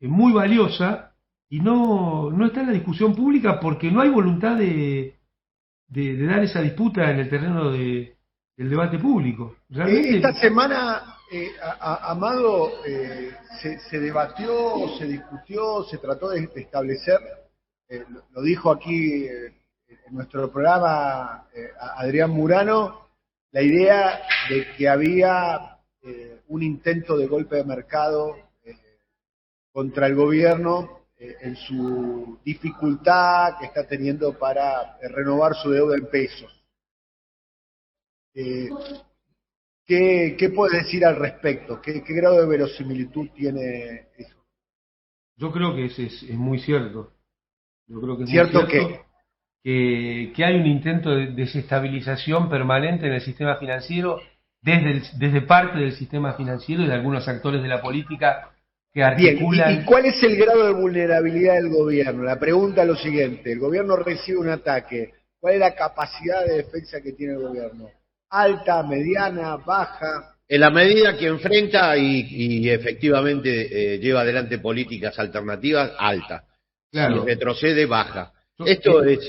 muy valiosa, y no está en la discusión pública porque no hay voluntad de dar esa disputa en el terreno del debate público. Realmente, esta semana, Amado, se debatió, se discutió, se trató de establecer, lo dijo aquí en nuestro programa Adrián Murano, la idea de que había un intento de golpe de mercado contra el gobierno en su dificultad que está teniendo para renovar su deuda en pesos. ¿Qué puedes decir al respecto? ¿Qué grado de verosimilitud tiene eso? Yo creo que es muy cierto. Yo creo que es ¿Cierto muy cierto que hay un intento de desestabilización permanente en el sistema financiero desde parte del sistema financiero y de algunos actores de la política que articulan. Bien, ¿y cuál es el grado de vulnerabilidad del gobierno? La pregunta es lo siguiente: el gobierno recibe un ataque, ¿cuál es la capacidad de defensa que tiene el gobierno? ¿Alta, mediana, baja? En la medida que enfrenta y efectivamente lleva adelante políticas alternativas, alta. Claro. Si retrocede, baja. Esto es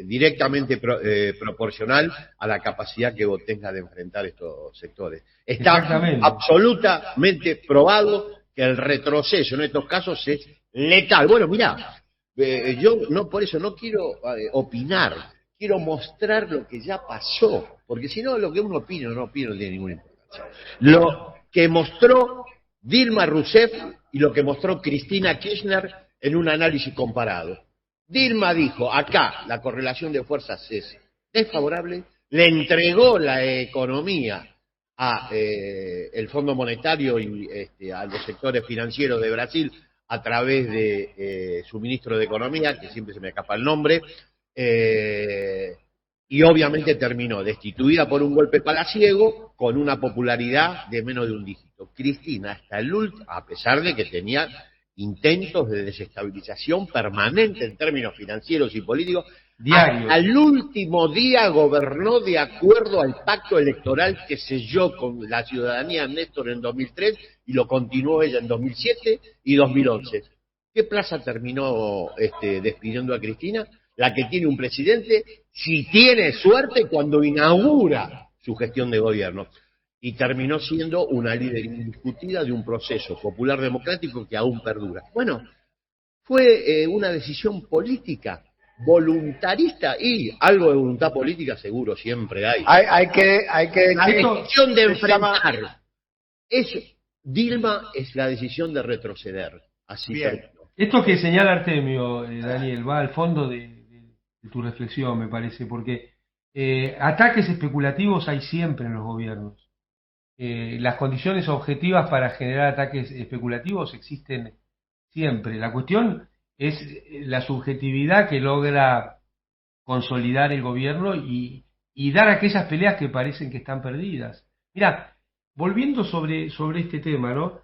directamente proporcional a la capacidad que vos tengas de enfrentar estos sectores. Está absolutamente probado que el retroceso en estos casos es letal. Bueno, mirá, yo no por eso no quiero opinar, quiero mostrar lo que ya pasó, porque si no, lo que uno opina o no opina no tiene ninguna importancia. Lo que mostró Dilma Rousseff y lo que mostró Cristina Kirchner en un análisis comparado. Dilma dijo, acá la correlación de fuerzas es desfavorable, le entregó la economía a el Fondo Monetario y a los sectores financieros de Brasil a través de su ministro de Economía, que siempre se me escapa el nombre, y obviamente terminó destituida por un golpe palaciego con una popularidad de menos de un dígito. Cristina, hasta el último, a pesar de que tenía intentos de desestabilización permanente en términos financieros y políticos, al último día gobernó de acuerdo al pacto electoral que selló con la ciudadanía Néstor en 2003 y lo continuó ella en 2007 y 2011. ¿Qué plaza terminó despidiendo a Cristina? La que tiene un presidente, si tiene suerte, cuando inaugura su gestión de gobierno. Y terminó siendo una líder indiscutida de un proceso popular democrático que aún perdura. Bueno, fue una decisión política, voluntarista, y algo de voluntad política seguro siempre hay. Hay que la decisión de enfrentar. Dilma es la decisión de retroceder. Así que. Esto que señala Artemio, Daniel, va al fondo de tu reflexión, me parece, porque ataques especulativos hay siempre en los gobiernos. Las condiciones objetivas para generar ataques especulativos existen siempre. La cuestión es la subjetividad que logra consolidar el gobierno y dar aquellas peleas que parecen que están perdidas. Mirá, volviendo sobre este tema, ¿no?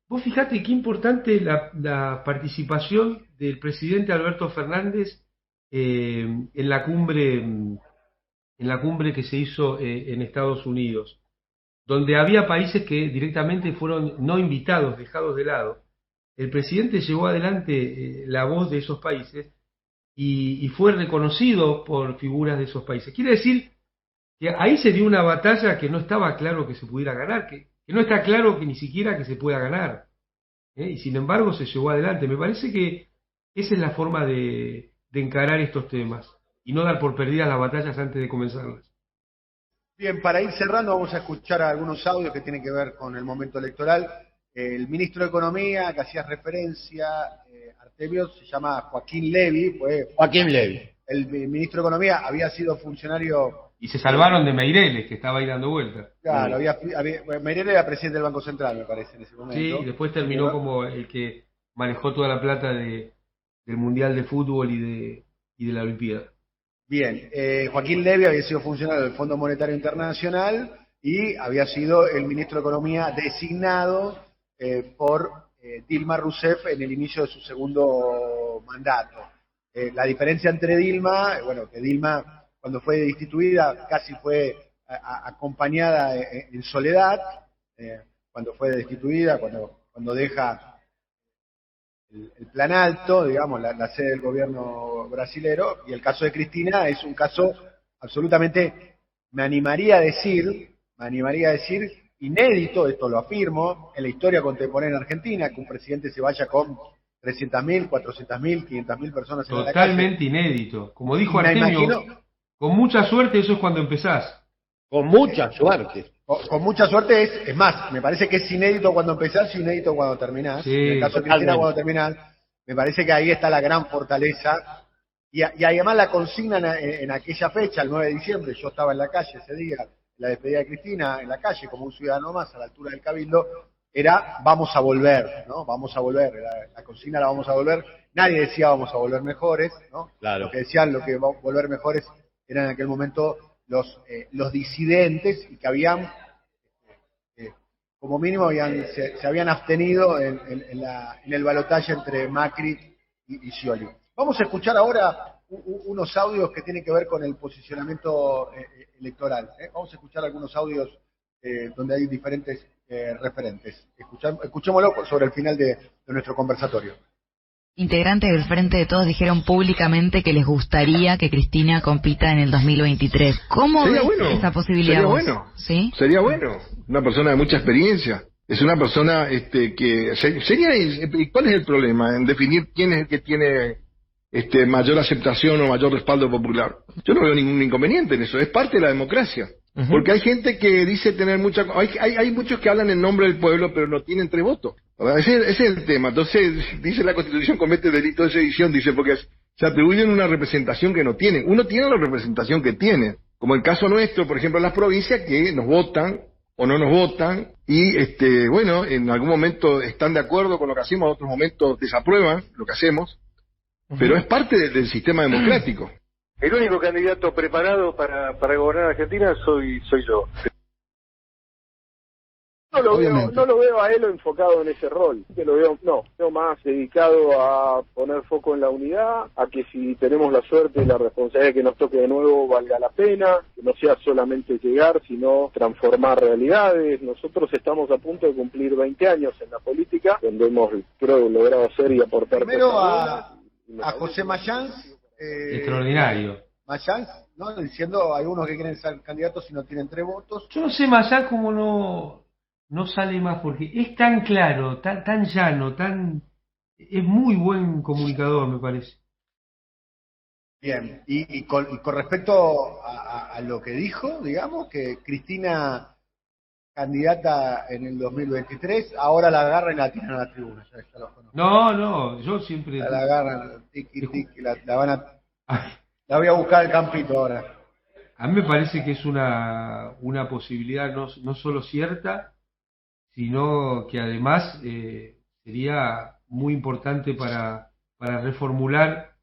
Vos fijate qué importante la participación del presidente Alberto Fernández en la cumbre que se hizo en Estados Unidos, donde había países que directamente fueron no invitados, dejados de lado. El presidente llevó adelante la voz de esos países y fue reconocido por figuras de esos países. Quiere decir que ahí se dio una batalla que no estaba claro que se pudiera ganar, que no está claro que ni siquiera que se pueda ganar. Y sin embargo se llevó adelante. Me parece que esa es la forma de encarar estos temas y no dar por perdidas las batallas antes de comenzarlas. Bien, para ir cerrando vamos a escuchar algunos audios que tienen que ver con el momento electoral. El ministro de Economía, que hacía referencia, Artemio, se llama Joaquín Levy. Joaquín Levy. El ministro de Economía había sido funcionario... Y se salvaron de Meireles, que estaba ahí dando vueltas. Claro, Meireles era presidente del Banco Central, me parece, en ese momento. Sí, después terminó como el que manejó toda la plata del Mundial de Fútbol y de la Olimpiada. Bien, Joaquín Levy había sido funcionario del Fondo Monetario Internacional y había sido el ministro de Economía designado por Dilma Rousseff en el inicio de su segundo mandato. La diferencia entre Dilma, que Dilma cuando fue destituida casi fue acompañada en soledad, cuando fue destituida, cuando deja el plan alto, digamos, la sede del gobierno brasilero, y el caso de Cristina es un caso absolutamente, me animaría a decir, inédito, esto lo afirmo, en la historia contemporánea argentina, que un presidente se vaya con 300.000, 400.000, 500.000 personas en la calle. Totalmente inédito. Como dijo Artemio, con mucha suerte eso es cuando empezás. Con mucha suerte. Con mucha suerte es más, me parece que es inédito cuando empezás y inédito cuando terminás. Sí, en el caso de Cristina, cuando terminás, me parece que ahí está la gran fortaleza. Y además la consigna en aquella fecha, el 9 de diciembre, yo estaba en la calle ese día, la despedida de Cristina, en la calle, como un ciudadano más, a la altura del Cabildo, era vamos a volver, ¿no? Vamos a volver, la consigna la vamos a volver. Nadie decía vamos a volver mejores, ¿no? Claro. Lo que decían, lo que va a volver mejores eran en aquel momento los disidentes, y que habían, como mínimo, se habían abstenido en el balotaje entre Macri y Scioli. Vamos a escuchar ahora unos audios que tienen que ver con el posicionamiento electoral. Vamos a escuchar algunos audios donde hay diferentes referentes. Escuchémoslo sobre el final de nuestro conversatorio. Integrantes del Frente de Todos dijeron públicamente que les gustaría que Cristina compita en el 2023. ¿Cómo ves esa posibilidad? Sería vos? bueno. ¿Sí? Sería bueno. Una persona de mucha experiencia. Es una persona que sería. ¿Cuál es el problema en definir quién es el que tiene mayor aceptación o mayor respaldo popular? Yo no veo ningún inconveniente en eso. Es parte de la democracia. Porque hay gente que dice tener mucha... Hay muchos que hablan en nombre del pueblo, pero no tienen 3 votos. Ese es el tema. Entonces, dice la Constitución, comete delito de sedición, dice, porque se atribuyen una representación que no tienen. Uno tiene la representación que tiene. Como el caso nuestro, por ejemplo, en las provincias, que nos votan o no nos votan, y en algún momento están de acuerdo con lo que hacemos, en otros momentos desaprueban lo que hacemos, pero es parte del sistema democrático. El único candidato preparado para gobernar Argentina soy yo. No lo veo a él enfocado en ese rol. Lo veo más dedicado a poner foco en la unidad, a que si tenemos la suerte y la responsabilidad que nos toque de nuevo valga la pena, que no sea solamente llegar, sino transformar realidades. Nosotros estamos a punto de cumplir 20 años en la política, donde hemos, creo, logrado hacer y aportar. Primero a José Mayans. Extraordinario. Mayans, ¿no? Diciendo, hay unos que quieren ser candidatos y no tienen 3 votos. Yo no sé Mayans cómo no sale más, porque es tan claro, tan llano, es muy buen comunicador, me parece. Bien, y con respecto a lo que dijo, digamos, que Cristina candidata en el 2023, ahora la agarran y la tiran a la tribuna, ya lo conozco. No, yo siempre... La agarran, la voy a buscar al campito ahora. A mí me parece que es una posibilidad no solo cierta, sino que además sería muy importante para reformular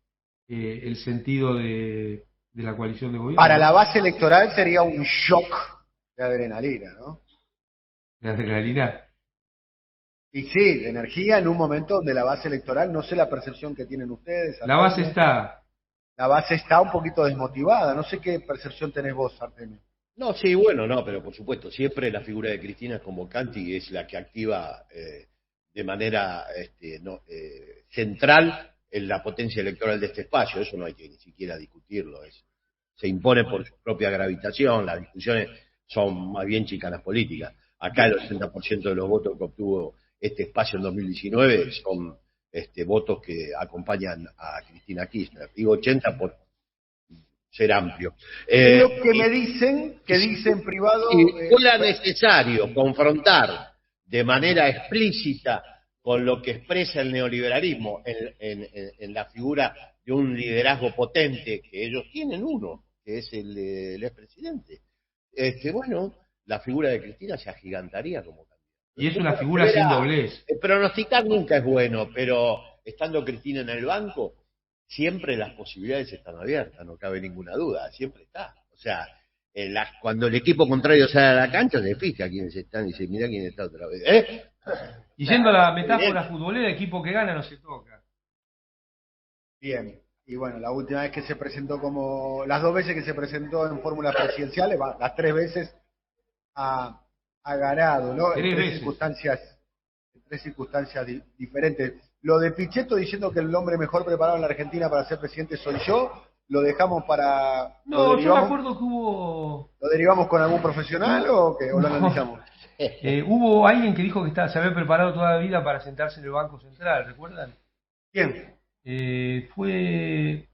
el sentido de la coalición de gobierno. Para la base electoral sería un shock de adrenalina, ¿no? De adrenalina. Y sí, de energía en un momento donde la base electoral, no sé la percepción que tienen ustedes. La base está... La base está un poquito desmotivada, no sé qué percepción tenés vos, Artemio. No, sí, pero por supuesto, siempre la figura de Cristina es convocante y es la que activa de manera central en la potencia electoral de este espacio. Eso no hay que ni siquiera discutirlo. Se impone por su propia gravitación, las discusiones son más bien chicanas políticas. Acá el 80% de los votos que obtuvo este espacio en 2019 son votos que acompañan a Cristina Kirchner. Digo 80 por ser amplio. Lo que me dicen, que dicen privado... Si fuera necesario confrontar de manera explícita con lo que expresa el neoliberalismo en la figura de un liderazgo potente, que ellos tienen uno, que es el expresidente, bueno, la figura de Cristina se agigantaría como candidato. Y es una figura sin doblez. Pronosticar nunca es bueno, pero estando Cristina en el banco, siempre las posibilidades están abiertas, no cabe ninguna duda, siempre está. O sea, cuando el equipo contrario sale a la cancha, se fija quiénes están y se mira quién está otra vez. Y yendo a la metáfora futbolera, equipo que gana no se toca. Bien. Y bueno, la última vez que se presentó las 2 veces que se presentó en fórmulas presidenciales, las 3 veces ha ganado, ¿no? En 3 circunstancias diferentes. Lo de Pichetto diciendo que el hombre mejor preparado en la Argentina para ser presidente soy yo, lo dejamos para... No, yo me acuerdo que hubo... ¿Lo derivamos con algún profesional o lo analizamos? Hubo alguien que dijo que se había preparado toda la vida para sentarse en el Banco Central, ¿recuerdan? ¿Quién? Fue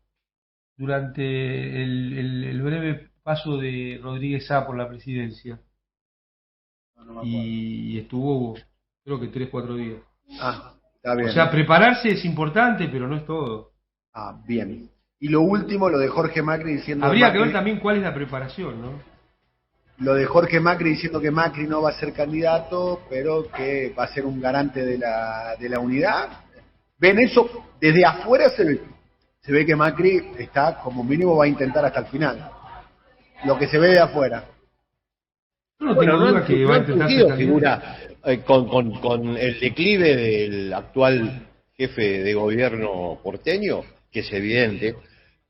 durante el breve paso de Rodríguez Sá por la presidencia. No y estuvo, creo que 3-4 días. Está bien. O sea, prepararse es importante, pero no es todo. Bien. Y lo último, lo de Jorge Macri diciendo... Habría que ver también cuál es la preparación, ¿no? Lo de Jorge Macri diciendo que Macri no va a ser candidato, pero que va a ser un garante de la unidad. ¿Ven eso? Desde afuera se ve que Macri está, como mínimo, va a intentar hasta el final. Lo que se ve de afuera. No tengo duda que va a intentar ser figura con el declive del actual jefe de gobierno porteño, que es evidente.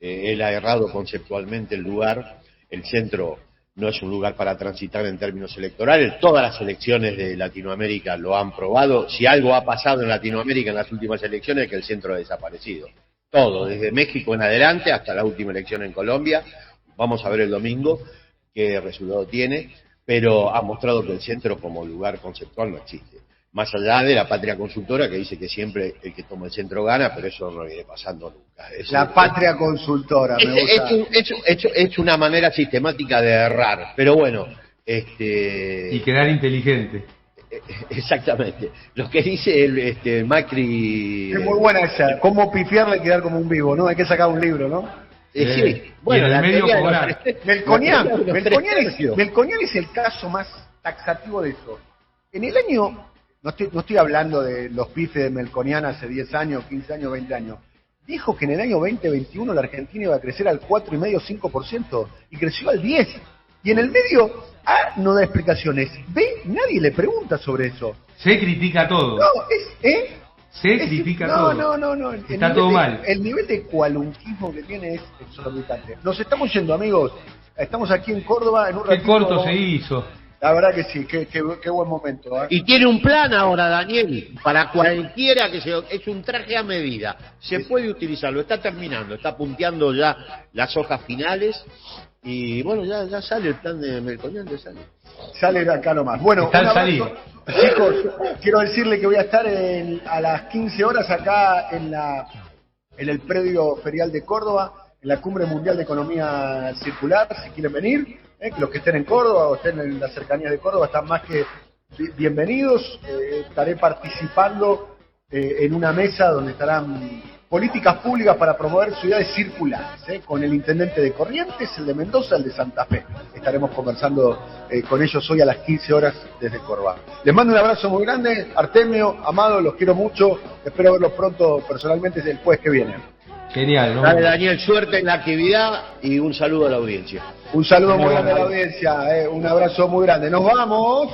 Él ha errado conceptualmente el lugar. El centro no es un lugar para transitar en términos electorales. Todas las elecciones de Latinoamérica lo han probado. Si algo ha pasado en Latinoamérica en las últimas elecciones es que el centro ha desaparecido. Todo, desde México en adelante hasta la última elección en Colombia. Vamos a ver el domingo qué resultado tiene, pero ha mostrado que el centro como lugar conceptual no existe. Más allá de la patria consultora que dice que siempre el que toma el centro gana, pero eso no viene pasando nunca. Patria consultora, me gusta. Es una manera sistemática de errar, pero bueno. Y quedar inteligente. Exactamente. Lo que dice Macri... Es muy buena esa, cómo pifiarle y quedar como un vivo, ¿no? Hay que sacar un libro, ¿no? Sí, bueno, la medio Melconian es el caso más taxativo de eso. En el año... No estoy hablando de los pifes de Melconian hace 10 años, 15 años, 20 años. Dijo que en el año 2021 la Argentina iba a crecer al 4,5-5% y creció al 10%. Y en el medio, A no da explicaciones, B nadie le pregunta sobre eso. Se critica todo. No, critica todo. No. Está todo mal. El nivel de cualunquismo que tiene es exorbitante. Nos estamos yendo, amigos. Estamos aquí en Córdoba en un ratito. Qué corto se hizo. La verdad que sí, qué buen momento. Y tiene un plan ahora, Daniel, para cualquiera es un traje a medida. Se puede utilizarlo, está terminando, está punteando ya las hojas finales y bueno, ya sale el plan de Melconian, Sale de acá nomás. Bueno, un abrazo. Chicos, quiero decirle que voy a estar a las 15 horas acá en el predio ferial de Córdoba, en la Cumbre Mundial de Economía Circular, si quieren venir. Que los que estén en Córdoba o estén en las cercanías de Córdoba están más que bienvenidos. Estaré participando en una mesa donde estarán políticas públicas para promover ciudades circulares, con el intendente de Corrientes, el de Mendoza, el de Santa Fe. Estaremos conversando con ellos hoy a las 15 horas desde Córdoba. Les mando un abrazo muy grande, Artemio, Amado, los quiero mucho. Espero verlos pronto personalmente el jueves que viene. Genial, ¿no? Dale, Daniel, suerte en la actividad y un saludo a la audiencia. Un saludo muy grande a la audiencia, un abrazo muy grande. ¡Nos vamos!